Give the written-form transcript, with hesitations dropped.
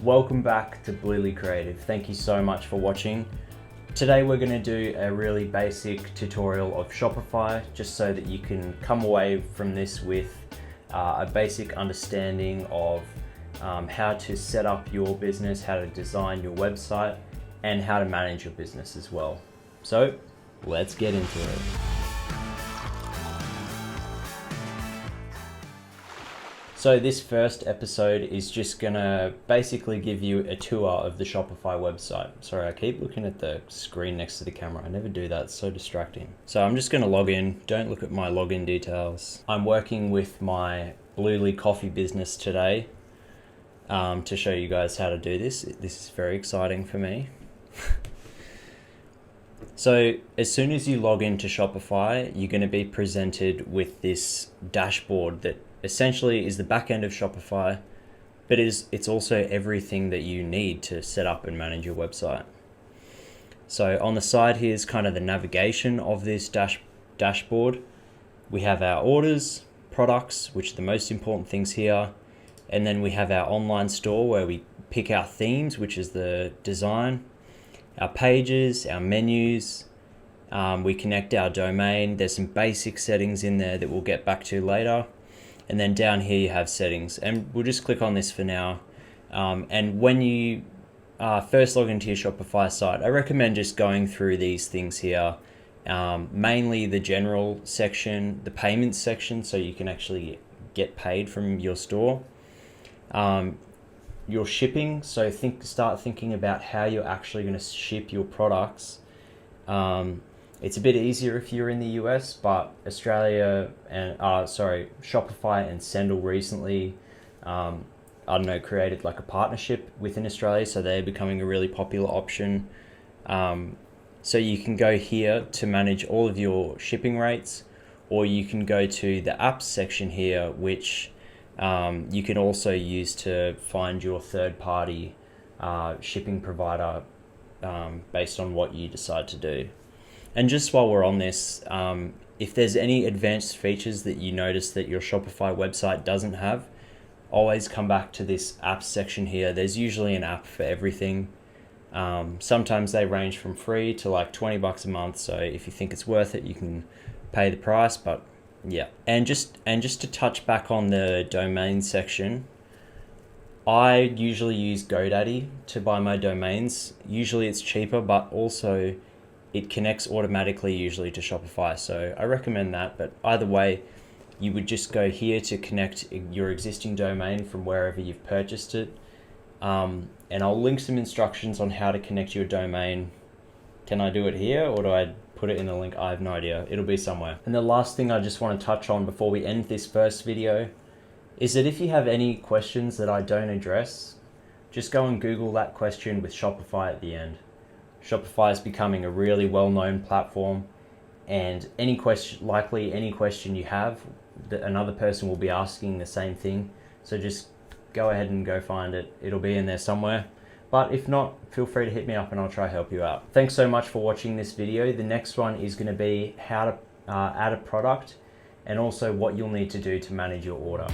Welcome back to Bluely Creative. Thank you so much for watching. Today we're going to do a really basic tutorial of Shopify, just so that you can come away from this with a basic understanding of how to set up your business, how to design your website, and how to manage your business as well. So let's get into it. So this first episode is just gonna basically give you a tour of the Shopify website. Sorry, I keep looking at the screen next to the camera. I never do that, it's so distracting. So I'm just gonna log in. Don't look at my login details. I'm working with my Bluely coffee business today to show you guys how to do this. This is very exciting for me. So as soon as you log into Shopify, you're gonna be presented with this dashboard that essentially is the back end of Shopify, but it's also everything that you need to set up and manage your website. So on the side here is kind of the navigation of this dashboard. We have our orders, products, which are the most important things here, and then we have our online store where we pick our themes, which is the design, our pages, our menus, we connect our domain. There's some basic settings in there that we'll get back to later. And then down here you have settings, and we'll just click on this for now. And when you first log into your Shopify site, I recommend just going through these things here, mainly the general section, the payments section, so you can actually get paid from your store. Your shipping, so start thinking about how you're actually going to ship your products. It's a bit easier if you're in the US, but Shopify and Sendle recently, created like a partnership within Australia, so they're becoming a really popular option. So you can go here to manage all of your shipping rates, or you can go to the apps section here, which you can also use to find your third-party shipping provider based on what you decide to do. And just while we're on this, if there's any advanced features that you notice that your Shopify website doesn't have, always come back to this apps section here. There's usually an app for everything. Sometimes they range from free to like $20 a month. So if you think it's worth it, you can pay the price, but yeah. And just to touch back on the domain section, I usually use GoDaddy to buy my domains. Usually it's cheaper, but also it connects automatically usually to Shopify. So I recommend that, but either way, you would just go here to connect your existing domain from wherever you've purchased it. And I'll link some instructions on how to connect your domain. Can I do it here, or do I put it in the link? I have no idea. It'll be somewhere. And the last thing I just want to touch on before we end this first video is that if you have any questions that I don't address, just go and Google that question with Shopify at the end. Shopify is becoming a really well-known platform, and any question you have, that another person will be asking the same thing. So just go ahead and go find it. It'll be in there somewhere. But if not, feel free to hit me up and I'll try to help you out. Thanks so much for watching this video. The next one is going to be how to add a product, and also what you'll need to do to manage your order.